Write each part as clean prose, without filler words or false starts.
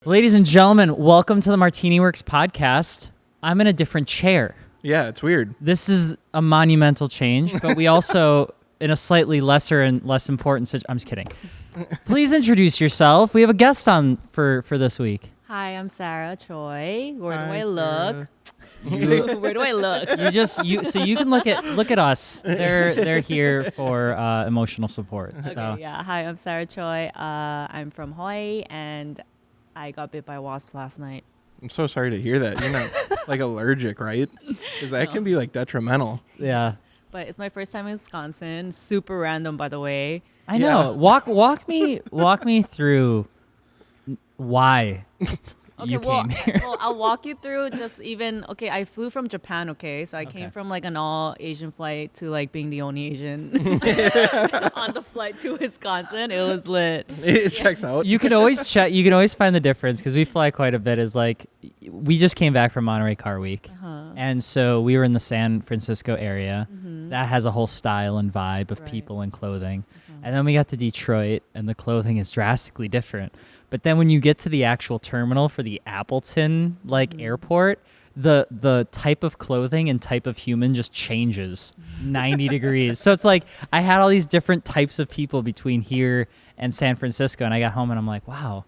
Ladies and gentlemen, welcome to the MartiniWorks Podcast. I'm in a different chair. Yeah, it's weird. This is a monumental change, but we also, in a slightly lesser and less important I'm just kidding. Please introduce yourself. We have a guest on for this week. Hi, I'm Sara Choi. Where do Hi, I look? Where do I look? So you can look at us. They're here for emotional support. Okay, So yeah. Hi, I'm Sara Choi. I'm from Hawaii, and I got bit by wasps last night. I'm so sorry to hear that. You're not like allergic, right? Because that can be like detrimental. yeah, But it's my first time in Wisconsin. Super random, by the way. I know. Walk me through why you came here. Well, I'll walk you through I flew from Japan, okay? So I came from like an all Asian flight to like being the only Asian on the flight to Wisconsin. It was lit. It checks out. You can always check. You can always find the difference because we fly quite a bit. Is like we just came back from Monterey Car Week, and so we were in the San Francisco area. That has a whole style and vibe of Right. people and clothing, and then we got to Detroit, and the clothing is drastically different. But then when you get to the actual terminal for the Appleton airport, the type of clothing and type of human just changes 90 degrees. So it's like I had all these different types of people between here and San Francisco, and I got home and I'm like, wow,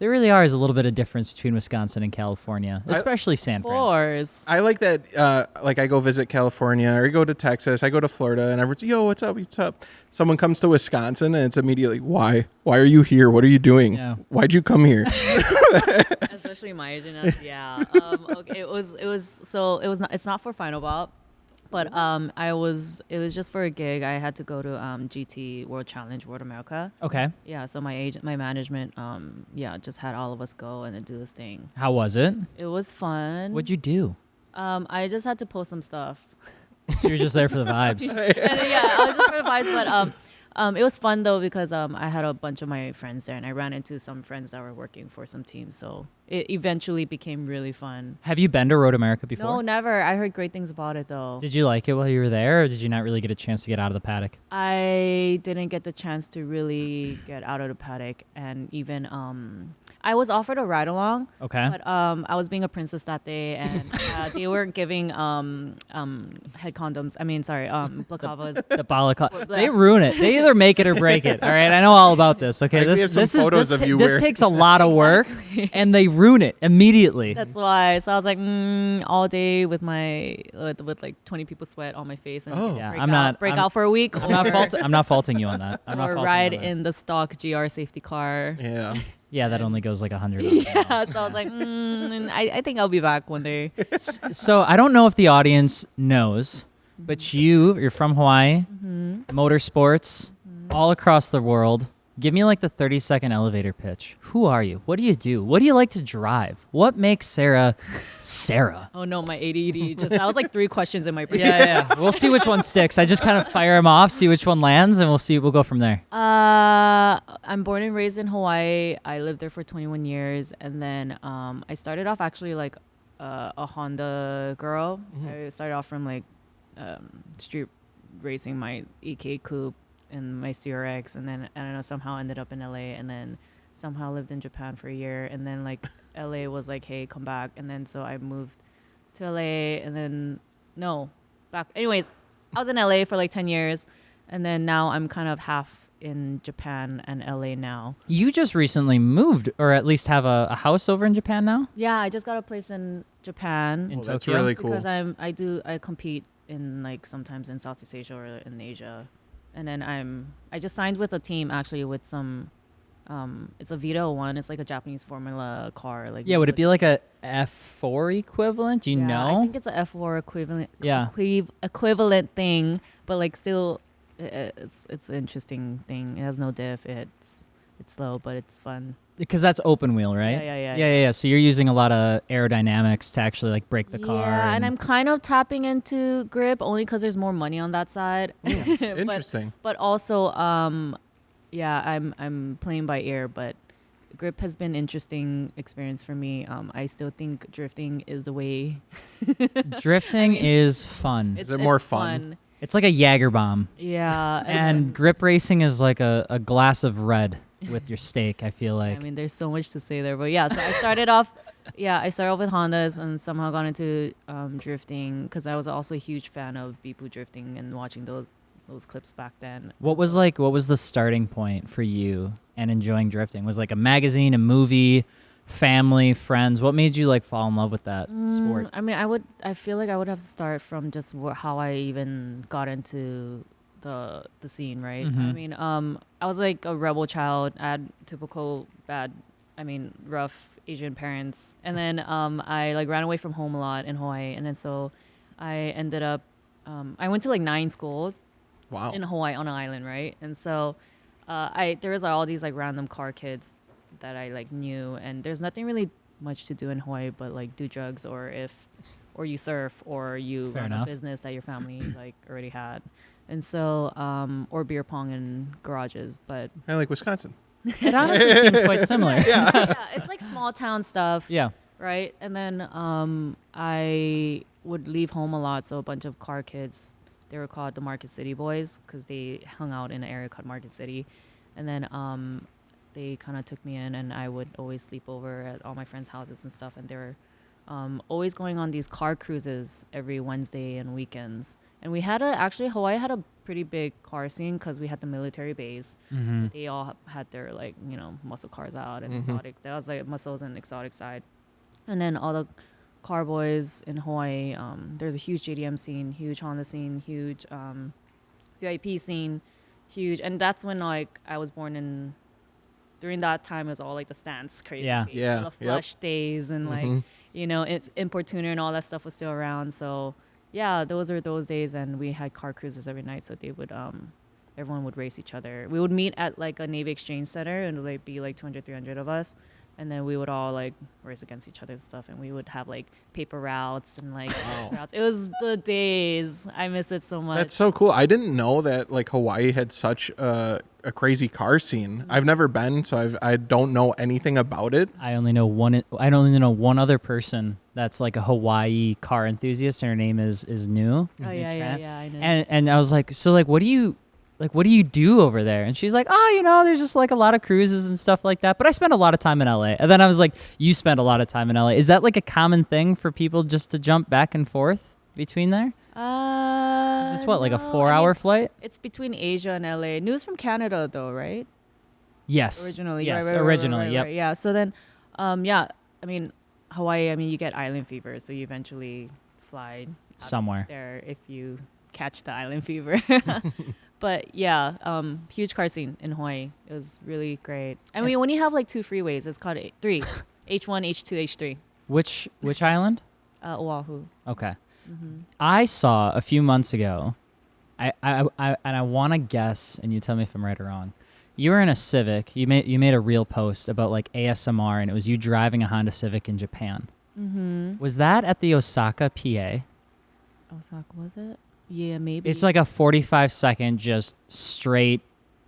there really is a little bit of difference between Wisconsin and California, especially San Of Fran. course. I like that. Like I go visit California or I go to Texas, I go to Florida, and everyone's, yo, what's up? What's up? Someone comes to Wisconsin and it's immediately, why? Why are you here? What are you doing? Yeah. Why'd you come here? Especially my agent. Yeah. Okay. It's not for Final Bop, but it was just for a gig. I had to go to GT World Challenge World America. Okay. Yeah. So my management, just had all of us go and then do this thing. How was it? It was fun. What'd you do? I just had to post some stuff. So you're just there for the vibes. Yeah, I was just for the vibes, but it was fun though because I had a bunch of my friends there, and I ran into some friends that were working for some teams, so it eventually became really fun. Have you been to Road America before? No, never. I heard great things about it though. Did you like it while you were there, or did you not really get a chance to get out of the paddock? I didn't get the chance to really get out of the paddock, and even I was offered a ride along. Okay. But I was being a princess that day, and they weren't giving head condoms. I mean, sorry, balaclavas. The balaclava. They ruin it. They either make it or break it. All right. I know all about this. Okay. Like, we have some photos of you this wearing- takes a lot of work, and they ruin it immediately. That's why. So I was like, all day with like 20 people sweat on my face, and Oh. Yeah, break out for a week. I'm not faulting you on that. I'm not or faulting ride you on that. in the stock GR safety car. Yeah. Yeah, that only goes like 100. Yeah, so I was like, I think I'll be back one day. So I don't know if the audience knows, but you're from Hawaii, motorsports, all across the world. Give me like the 30-second elevator pitch. Who are you? What do you do? What do you like to drive? What makes Sarah Sarah? Oh no, my ADD. That was like 3 questions in my brain. Yeah. We'll see which one sticks. I just kind of fire them off, see which one lands, and we'll go from there. I'm born and raised in Hawaii. I lived there for 21 years, and then I started off actually like a Honda girl. I started off from like street racing my EK coupe and my CRX, and then I don't know, somehow ended up in LA, and then somehow lived in Japan for a year, and then like LA was like, hey, come back, and then so I moved to LA, and then anyways, I was in LA for like 10 years, and then now I'm kind of half in Japan and LA now. You just recently moved, or at least have a house over in Japan now? Yeah, I just got a place in Japan In That's Tokyo? really cool. because I compete in like sometimes in Southeast Asia or in Asia. And then I just signed with a team actually with some it's a Vito one. It's like a Japanese Formula car. Like Yeah, would it be like a F4 equivalent? Do you I know? think it's a F4 equivalent. Yeah. Equivalent thing, but like still, it's an interesting thing. It has no diff. It's slow, but it's fun. Because that's open wheel, right? Yeah. So you're using a lot of aerodynamics to actually like break the car. Yeah, and I'm kind of tapping into grip only because there's more money on that side. Yes. But- Interesting. But also, I'm playing by ear, but grip has been interesting experience for me. I still think drifting is the way. Drifting is fun. Is it more fun? It's like a Jaeger bomb. Yeah. And grip racing is like a glass of red. with your steak. I feel like. I mean, there's so much to say there, but yeah. So I started off with Hondas and somehow got into drifting because I was also a huge fan of Bipu drifting and watching those clips back then. What was the starting point for you and enjoying drifting? Was like a magazine, a movie, family, friends? What made you like fall in love with that sport? I mean, I feel like I would have to start from just how I even got into the scene, right? I mean, I was like a rebel child. I had typical rough Asian parents, and then I like ran away from home a lot in Hawaii, and then so I ended up I went to like 9 schools. Wow. In Hawaii on an island, right? And so there was like, all these like random car kids that I like knew, and there's nothing really much to do in Hawaii but like do drugs or you surf or you Fair run enough. a business that your family like already had. And so or beer pong in garages, but Kind of like Wisconsin. It honestly seems quite similar. yeah, it's like small town stuff. Yeah. Right. And then I would leave home a lot, so a bunch of car kids, they were called the Market City Boys because they hung out in an area called Market City. And then they kind of took me in, and I would always sleep over at all my friends' houses and stuff. And they were always going on these car cruises every Wednesday and weekends. And we had Hawaii had a pretty big car scene because we had the military base. Mm-hmm. They all had their like, muscle cars out and exotic. That was like muscles and exotic side. And then all the car boys in Hawaii, there's a huge JDM scene, huge Honda scene, huge VIP scene, huge. And that's when like I was born in. During that time, it was all like the stance crazy. Yeah. days, Yeah, the flush days, and like it's Importuner and all that stuff was still around. So yeah, those are those days, and we had car cruises every night. So they would everyone would race each other. We would meet at like a Navy Exchange Center, and like be like 200, 300 of us. And then we would all like race against each other and stuff, and we would have like paper routes and like routes. It was the days. I miss it so much. That's so cool. I didn't know that like Hawaii had such a crazy car scene. I've never been, so I don't know anything about it. I only know one other person that's like a Hawaii car enthusiast, and her name is New. Oh yeah, I know. And I was like, so like, what do you do over there? And she's like, oh, there's just like a lot of cruises and stuff like that. But I spent a lot of time in LA. And then I was like, you spent a lot of time in LA. Is that like a common thing for people just to jump back and forth between there? Is this like a 4-hour flight? It's between Asia and LA. News from Canada though, right? Yes. Originally. Yes, Right, originally. right, Yep. right. Yeah. So then, I mean, Hawaii, you get island fever. So you eventually fly out Somewhere. there if you catch the island fever. But yeah, huge car scene in Hawaii. It was really great. And we only have like 2 freeways. It's called 3. H1, H2, H3. Which island? Oahu. Okay. I saw a few months ago, I want to guess, and you tell me if I'm right or wrong. You were in a Civic. You made a real post about like ASMR, and it was you driving a Honda Civic in Japan. Mm-hmm. Was that at the Osaka, PA? Osaka, was it? Yeah, maybe. It's like a 45-second just straight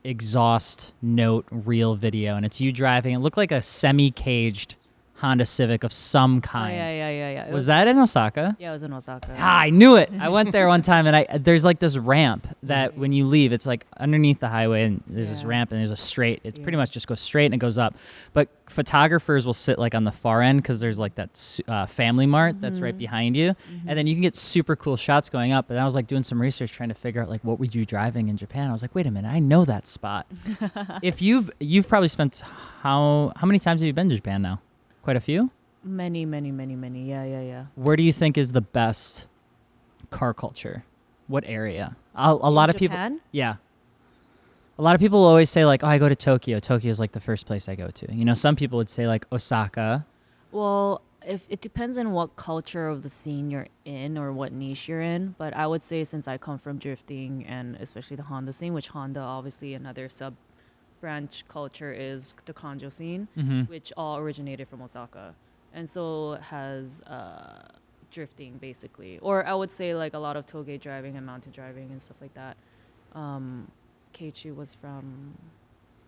exhaust note reel video, and it's you driving. It looked like a semi-caged Honda Civic of some kind. Yeah. Was that in Osaka? Yeah, it was in Osaka. I knew it. I went there one time, and there's like this ramp that when you leave, it's like underneath the highway, and there's this ramp, and there's a straight. It pretty much just goes straight and it goes up. But photographers will sit like on the far end because there's like that Family Mart that's right behind you, and then you can get super cool shots going up. And I was like doing some research trying to figure out like what were you driving in Japan. I was like, wait a minute, I know that spot. If you've probably spent how many times have you been to Japan now? Quite a few? Many. Yeah. Where do you think is the best car culture? What area? A lot of people. Japan? Yeah. A lot of people always say like, oh, I go to Tokyo. Tokyo is like the first place I go to. Some people would say like Osaka. Well, if it depends on what culture of the scene you're in or what niche you're in. But I would say since I come from drifting and especially the Honda scene, which Honda obviously another branch culture is the Kanjo scene, which all originated from Osaka, and so has drifting basically, or I would say like a lot of toge driving and mountain driving and stuff like that. Keiichi was from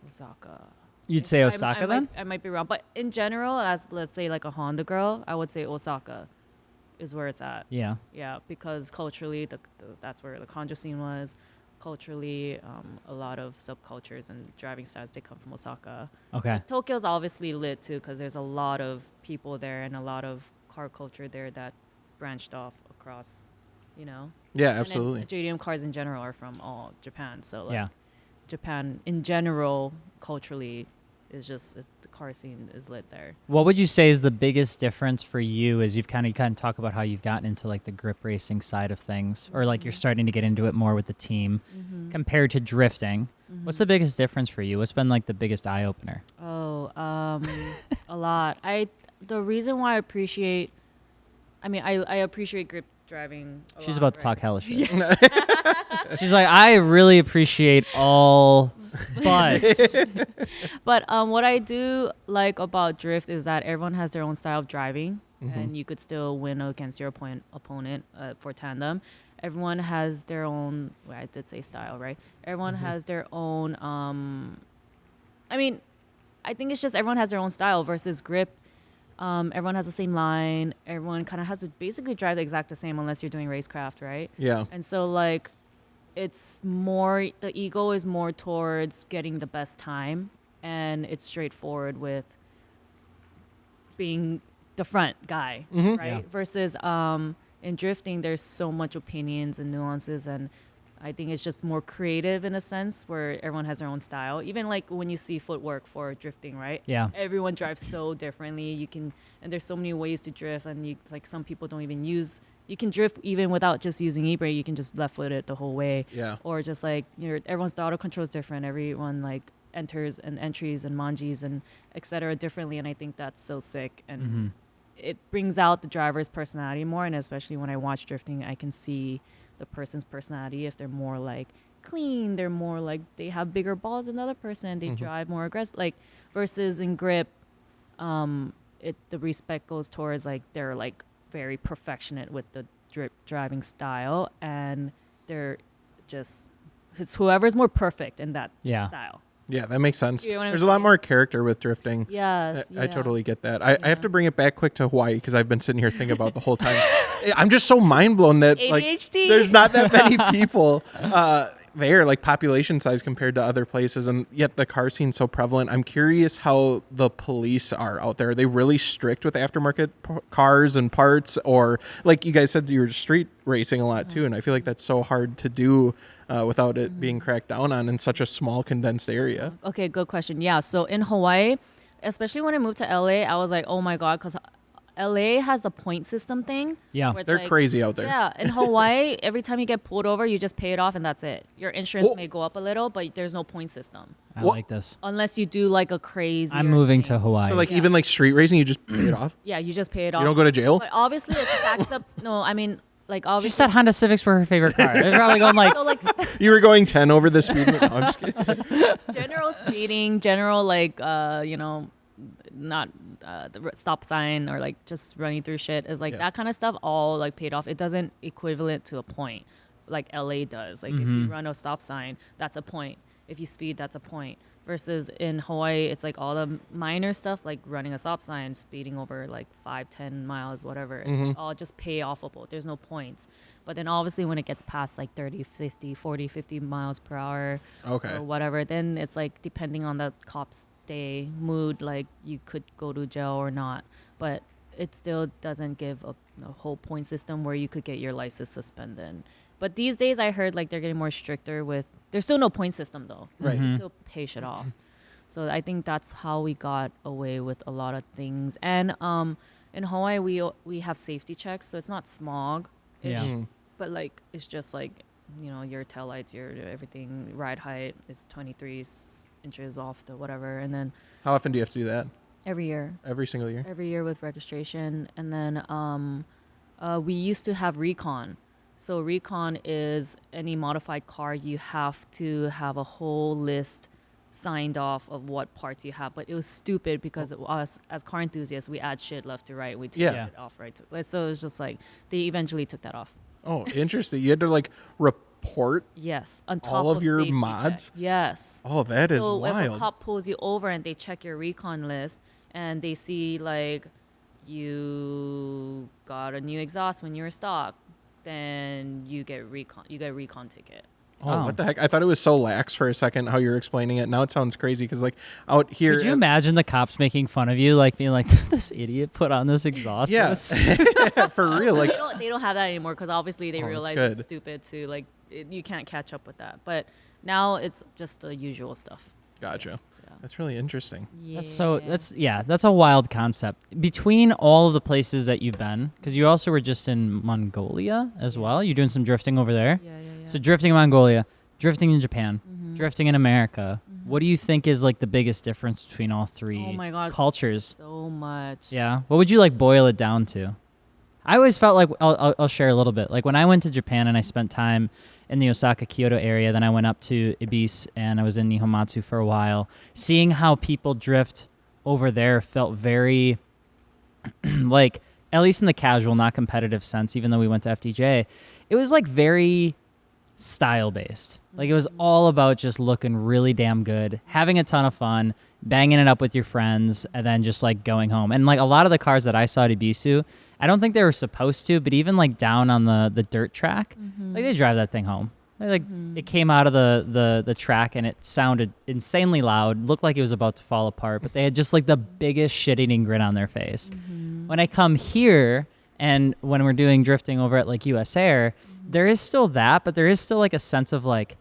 Osaka. You'd say Osaka then? I might be wrong, but in general, as let's say like a Honda girl, I would say Osaka is where it's at. Yeah. Yeah, because culturally, that's where the Kanjo scene was. culturally, a lot of subcultures and driving styles, they come from Osaka. Okay. Tokyo's obviously lit too because there's a lot of people there and a lot of car culture there that branched off across, you know. Yeah, And absolutely. then JDM cars in general are from all Japan. So like Yeah. Japan in general culturally is just the car scene is lit there. What would you say is the biggest difference for you as you kind of talk about how you've gotten into like the grip racing side of things, or like you're starting to get into it more with the team compared to drifting? What's the biggest difference for you? What's been like the biggest eye opener? Oh, a lot. The reason why I appreciate, I appreciate grip driving. She's about to talk hella shit. She's like, I really appreciate all, but But what I do like about drift is that everyone has their own style of driving, and you could still win against your opponent for tandem. Everyone has their own. Well, I did say style, right? Everyone has their own. I think it's just everyone has their own style versus grip. Everyone has the same line. Everyone kind of has to basically drive the exact the same unless you're doing racecraft, right? Yeah. And so like, it's more the ego is more towards getting the best time, and it's straightforward with being the front guy, right? Yeah. Versus in drifting, there's so much opinions and nuances, and I think it's just more creative in a sense where everyone has their own style. Even like when you see footwork for drifting, right? Yeah. Everyone drives so differently. And there's so many ways to drift, and like some people don't even use. You can drift even without just using e-brake. You can just left foot it the whole way. Yeah. Or just like everyone's throttle control is different. Everyone like enters and entries and manjis and etc. differently, and I think that's so sick. And it brings out the driver's personality more. And especially when I watch drifting, I can see the person's personality. If they're more like clean, they're more like they have bigger balls than the other person. They drive more aggressive. Like versus in grip, the respect goes towards like they're like very perfectionate with the driving style, and they're just it's whoever's more perfect in that style. Yeah, that makes sense. You know what I'm There's a lot saying? more character with drifting. Yes, I totally get that. I have to bring it back quick to Hawaii because I've been sitting here thinking about the whole time. I'm just so mind blown that like ADHD. there's not that many people there, like population size compared to other places, and yet the car scene's so prevalent. I'm curious how the police are out there. Are they really strict with aftermarket cars and parts, or like you guys said, you were street racing a lot too, and I feel like that's so hard to do without it being cracked down on in such a small condensed area. Okay, good question. Yeah, so in Hawaii, especially when I moved to LA, I was like, oh my God, because LA has the point system thing. Yeah. where it's They're like- crazy out there. Yeah, in Hawaii, every time you get pulled over, you just pay it off and that's it. Your insurance Whoa. may go up a little, but there's no point system. I What? like this. Unless you do like a crazy. I'm moving to Hawaii. So like Yeah. even like street racing, you just pay it off. Yeah, you just pay it off. You don't go to jail. But obviously it stacks up. No, I mean, like She obviously. said Honda Civics were her favorite car. They're probably going like, So like You were going 10 over the speed limit. No, I'm just kidding. general speeding, general like not the stop sign or like just running through shit is like Yeah. that kind of stuff all like paid off. It doesn't equivalent to a point like LA does. Like if you run a stop sign, that's a point. If you speed, that's a point. Versus in Hawaii, it's like all the minor stuff like running a stop sign, speeding over like 5-10 miles, whatever. It's all just pay offable. There's no points. But then obviously when it gets past like 30, 50, 40, 50 miles per hour Okay. or whatever, then it's like depending on the cop's day mood, like you could go to jail or not. But it still doesn't give a whole point system where you could get your license suspended. But these days I heard like they're getting more stricter with, there's still no point system though. Right. You still pay shit off. So I think that's how we got away with a lot of things. And in Hawaii we have safety checks, so it's not smog. Yeah. But like it's just like, your taillights, your everything, ride height is 23 inches off the whatever, and then How often do you have to do that? every year Every single year? with registration. And then we used to have recon. So recon is any modified car, you have to have a whole list signed off of what parts you have. But it was stupid because us as car enthusiasts, we add shit left to right. We take Yeah. it off right to. So it's just like they eventually took that off. Oh, interesting. You had to like report. Yes, on top All of your safety mods? check. Yes. Oh, that is So if a wild. cop pulls you over and they check your recon list and they see like you got a new exhaust when you were stock, then you get a recon ticket. Oh, what the heck? I thought it was so lax for a second how you're explaining it. Now it sounds crazy because, like, out here. Could you imagine the cops making fun of you, like being like, this idiot put on this exhaust? Yeah, for real. Like, They don't have that anymore because obviously they Oh, that's realize good. it's stupid to like you can't catch up with that. But now it's just the usual stuff. gotcha. That's really interesting. Yeah. That's a wild concept. Between all of the places that you've been, because you also were just in Mongolia as well. You're doing some drifting over there. Yeah. So drifting in Mongolia, drifting in Japan, drifting in America. What do you think is like the biggest difference between all three Oh my God, cultures? so much. Yeah. What would you like boil it down to? I always felt like I'll share a little bit. Like when I went to Japan and I spent time in the Osaka, Kyoto area, then I went up to Ibis and I was in Nihonmatsu for a while. Seeing how people drift over there felt very like, at least in the casual, not competitive sense, even though we went to FDJ, it was like very style based. Like it was all about just looking really damn good, having a ton of fun, banging it up with your friends, and then just like going home. And like a lot of the cars that I saw at Ibisu, I don't think they were supposed to, but even like down on the dirt track, like they drive that thing home. Like it came out of the track and it sounded insanely loud, looked like it was about to fall apart, but they had just like the biggest shit-eating grin on their face. When I come here and when we're doing drifting over at like US Air, there is still that, but there is still like a sense of like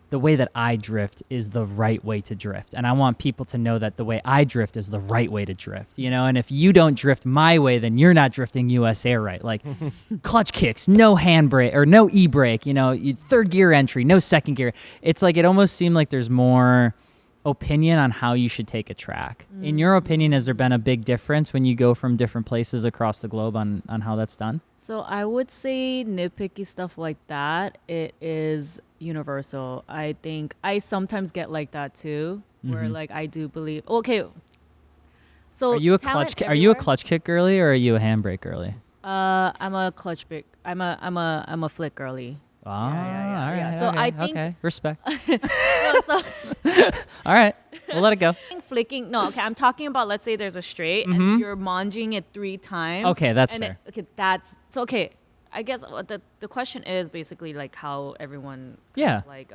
the way that I drift is the right way to drift. And I want people to know that the way I drift is the right way to drift, you know? And if you don't drift my way, then you're not drifting US Air right. Like clutch kicks, no handbrake or no e-brake, you know, third gear entry, no second gear. It's like, it almost seemed like there's more opinion on how you should take a track. In your opinion, has there been a big difference when you go from different places across the globe on how that's done? So I would say nitpicky stuff like that, it is universal. I think I sometimes get like that too, where like I do believe. Okay, so Are you a talent Are you a everywhere- clutch kick girly or are you a handbrake girly? I'm a clutch big. I'm a flick girly. Ah, yeah. all right, Yeah, so okay, I think- okay, respect. No, so All right, we'll let it go. flicking. No, okay. I'm talking about. Let's say there's a straight and you're manging it 3 times. Okay, that's and fair. That's so okay. I guess the question is basically like how everyone Yeah. like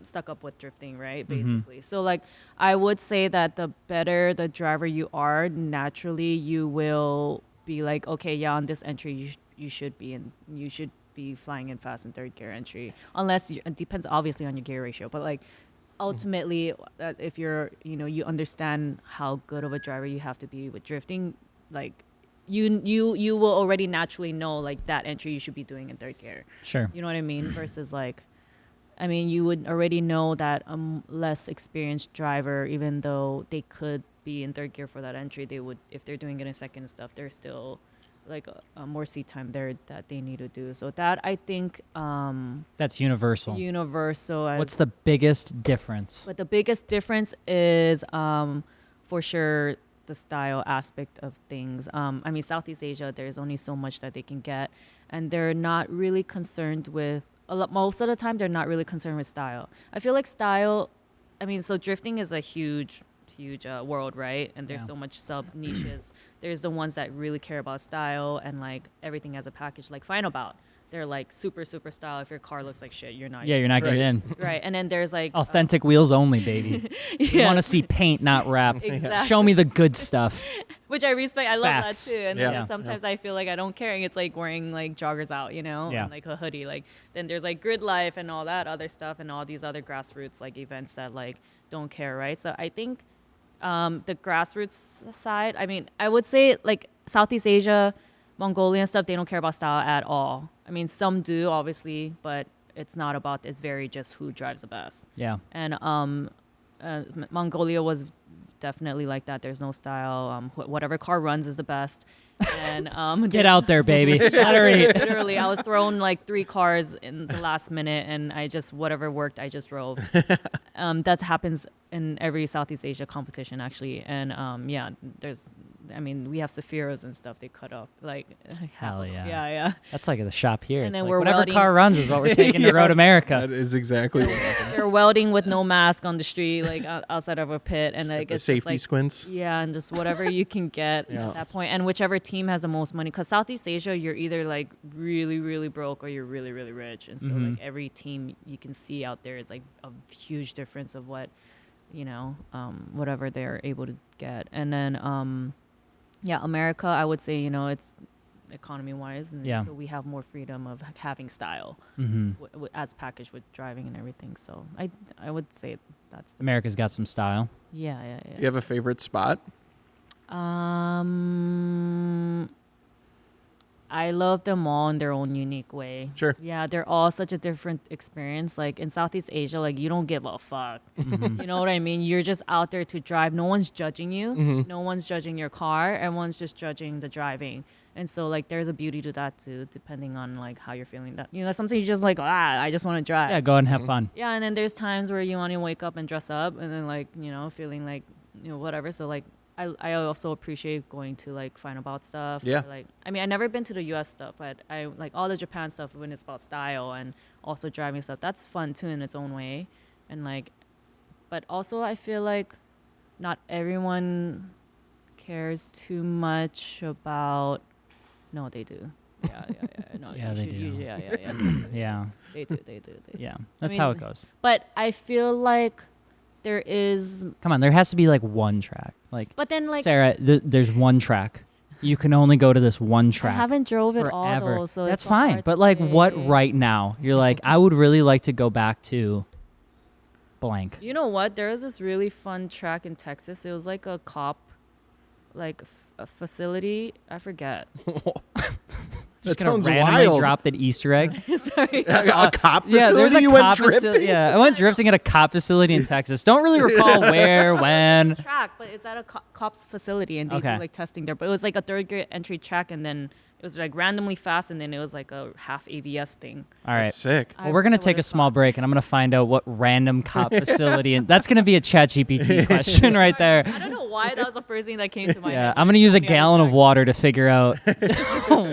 stuck up with drifting, right? Basically. So like I would say that the better the driver you are, naturally you will be like, okay, yeah, on this entry you should be flying in fast in third gear entry, unless it depends obviously on your gear ratio, but like ultimately if you're you understand how good of a driver you have to be with drifting, like you will already naturally know like that entry you should be doing in third gear. Sure. You know what I mean? Versus like, I mean, you would already know that a less experienced driver, even though they could be in third gear for that entry, they would, if they're doing it in second and stuff, there's still like a more seat time there that they need to do. So that I think That's universal. universal. What's the biggest difference? But the biggest difference is for sure the style aspect of things. I mean, Southeast Asia, there's only so much that they can get, and they're not really concerned with most of the time they're not really concerned with style. I feel like style, I mean, so drifting is a huge world, right? And there's Yeah. so much sub niches. There's the ones that really care about style and like everything as a package, like Final Bout. They're like super style. If your car looks like shit, you're not. Yeah, you're not getting in. Right. And then there's like Authentic wheels only, baby. You want to see paint, not wrap. Exactly. Show me the good stuff. which I respect. I love Facts. that too. And Yeah. then sometimes I feel like I don't care. And it's like wearing like joggers out, you know, Yeah. and like a hoodie. Like then there's like grid life and all that other stuff and all these other grassroots like events that like don't care, right? So I think the grassroots side, I mean, I would say like Southeast Asia, Mongolia and stuff, they don't care about style at all. I mean, some do obviously, but it's not about, it's very just who drives the best. Yeah. And Mongolia was definitely like that. There's no style. Whatever car runs is the best. And Get out there, baby. Let her eat. Literally, I was thrown like 3 cars in the last minute, and I just whatever worked, I just drove. That happens in every Southeast Asia competition, actually. And yeah, there's I mean, we have Sephiros and stuff. They cut off like half Hell of- yeah. yeah. That's like the shop here. And It's then like we're whatever welding- car runs is what we're taking to Road America. That is exactly what happens. They're welding with no mask on the street, like outside of a pit, and like The it's just, safety like, squints. yeah, and just whatever you can get Yeah. at that point, and whichever team has the most money. Because Southeast Asia, you're either like really, really broke or you're really, really rich, and so like every team you can see out there is like a huge difference of what, whatever they're able to get. And then, America, I would say, it's economy wise, and Yeah. so we have more freedom of having style as packaged with driving and everything. So I would say that's the America's got some style. yeah. You have a favorite spot? I love them all in their own unique way. Sure. Yeah, they're all such a different experience. Like in Southeast Asia, like you don't give a fuck. You know what I mean? You're just out there to drive. No one's judging you. No one's judging your car. Everyone's just judging the driving. And so like there's a beauty to that too, depending on like how you're feeling. That sometimes you're just like, I just want to drive. Yeah, go ahead and have fun. Yeah, and then there's times where you want to wake up and dress up, and then like feeling like whatever. So like I also appreciate going to like find about stuff. Yeah. Or, like I mean, I never been to the U.S. stuff, but I like all the Japan stuff when it's about style and also driving stuff. That's fun too in its own way, and like, but also I feel like not everyone cares too much about. No, they do. Yeah. No, Yeah, you they should- do. yeah. Yeah, They do. yeah. That's how it mean- goes. But I feel like there is. Come on, there has to be like one track. Like, But then like Sarah, there's one track. You can only go to this one I track. haven't drove it all forever. though, so That's it's fine. hard But to like, what say. right now? You're like, I would really like to go back to blank. You know what? There was this really fun track in Texas. It was like a cop, like a facility. I forget. That Just gonna sounds randomly wild. drop that Easter egg. Sorry. A cop facility? Yeah, there's a You went cop drifting? facility. Yeah, I went drifting at a cop facility in Texas. Don't really recall where, when. Track, but it's at a cop's facility, and they Okay. do like testing there. But it was like a third grade entry track, and then it was like randomly fast, and then it was like a half ABS thing. All right. That's sick. Well, we're gonna take a small break, and I'm gonna find out what random cop facility, and that's gonna be a ChatGPT question right there. I don't know why that was the first thing that came to my Yeah, head. I'm gonna use a gallon of water to figure out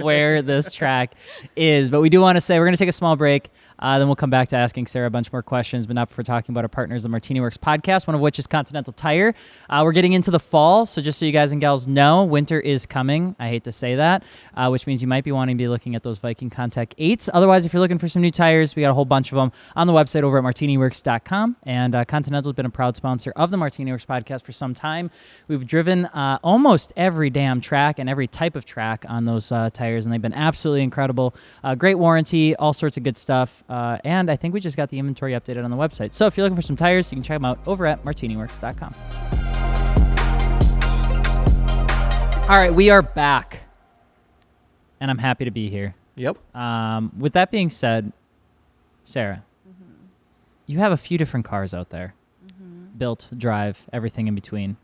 where this track is. But we do want to say we're gonna take a small break. Then we'll come back to asking Sarah a bunch more questions, but not before talking about our partners, the MartiniWorks Podcast, one of which is Continental Tire. We're getting into the fall, so just so you guys and gals know, winter is coming. I hate to say that, which means you might be wanting to be looking at those Viking Contact 8s. Otherwise, if you're looking for some new tires, we got a whole bunch of them on the website over at MartiniWorks.com. And Continental has been a proud sponsor of the MartiniWorks Podcast for some time. We've driven almost every damn track and every type of track on those tires, and they've been absolutely incredible. Great warranty, all sorts of good stuff. And I think we just got the inventory updated on the website. So if you're looking for some tires, you can check them out over at MartiniWorks.com. All right, we are back. And I'm happy to be here. Yep. With that being said, Sarah, you have a few different cars out there. Built, drive, everything in between.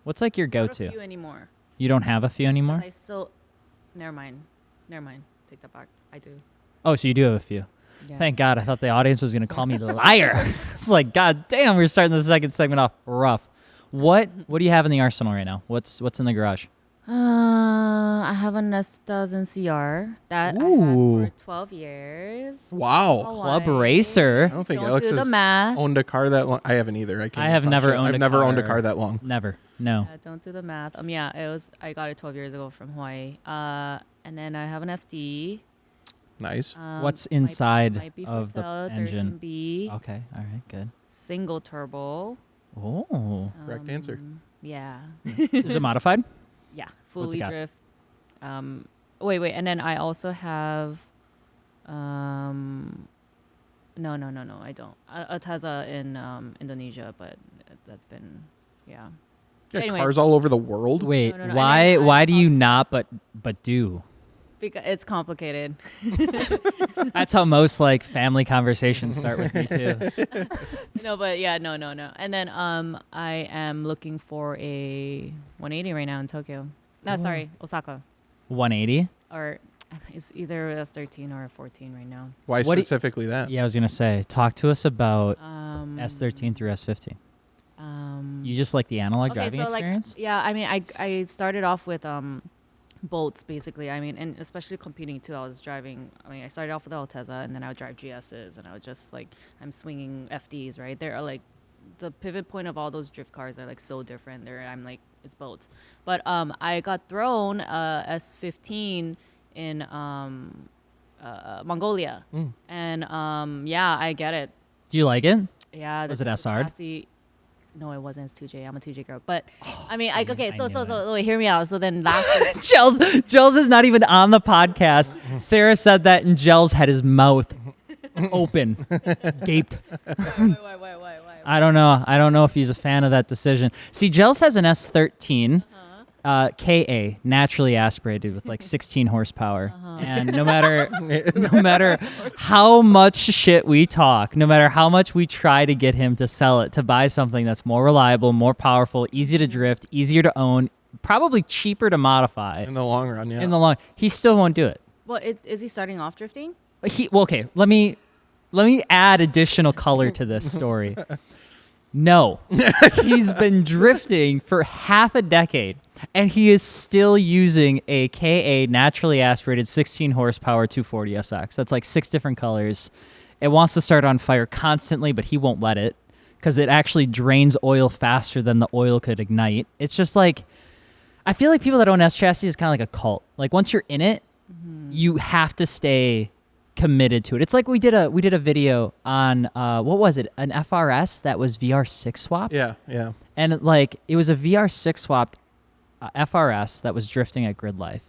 What's like your Not a go-to? few anymore. You don't have a few anymore? I still. Never mind. Take that back. I do. Oh, so you do have a few. Yeah. Thank God. I thought the audience was going to call me liar. It's like, God damn, we're starting the second segment off rough. What do you have in the arsenal right now? What's in the garage? I have a S1000 CR that Ooh. I had for 12 years. Wow. Club Hawaii. racer. I don't think Don't Alex do the has math. owned a car that long. I haven't either. I can't. I have talk never shit. owned I've a never owned a car. car that long. Never. No. Don't do the math. Yeah, I got it 12 years ago from Hawaii. And then I have an FD. Nice. What's inside might be for of the sale, engine? 13B, Okay. All right. Good. single turbo. Oh. Correct answer. Yeah. Is it modified? Yeah, What's it fully got? drift. Wait, and then I also have, no, I don't. A Tesla in Indonesia, but that's been, yeah. Yeah, anyways. cars all over the world. Wait. No, and Why? then Why do you not? But do. Because it's complicated. That's how most like family conversations start with me too. No, but yeah, no. And then I am looking for a 180 right now in Tokyo. No, sorry, Osaka. 180. Or it's either a S13 or a 14 right now. Why What do you- specifically that? Yeah, I was gonna say, talk to us about Um, S13 through S15. You just like the analog driving so experience? like, yeah, I mean, I started off with boats basically. I mean, and especially competing too. I was driving. I mean, I started off with the Altezza, and then I would drive GSs, and I would just like I'm swinging FDs. Right, there are like the pivot point of all those drift cars are like so different. I'm like it's boats, but I got thrown S15 in Mongolia, and yeah, I get it. Do you like it? Yeah, Was it SR? chassis- No, it wasn't. It's 2J. I'm a 2J girl. But I mean, see, so wait, hear me out. So then last Gels is not even on the podcast. Sarah said that, and Gels had his mouth open, gaped. why? I don't know. I don't know if he's a fan of that decision. See, Gels has an S13 KA, naturally aspirated with like 16 horsepower. And no matter how much shit we talk, no matter how much we try to get him to sell it, to buy something that's more reliable, more powerful, easy to drift, easier to own, probably cheaper to modify In the long run, yeah. he still won't do it. Well, is he starting off drifting? Okay, let me add additional color to this story. No, he's been drifting for half a decade, and he is still using a KA naturally aspirated 16 horsepower 240 SX. That's like 6 different colors. It wants to start on fire constantly, but he won't let it because it actually drains oil faster than the oil could ignite. It's just like, I feel like people that own S chassis is kind of like a cult. Like once you're in it, you have to stay committed to it. It's like we did a video on what was it? An FRS that was VR6 swapped. Yeah. And like it was a VR6 swapped FRS that was drifting at Grid Life.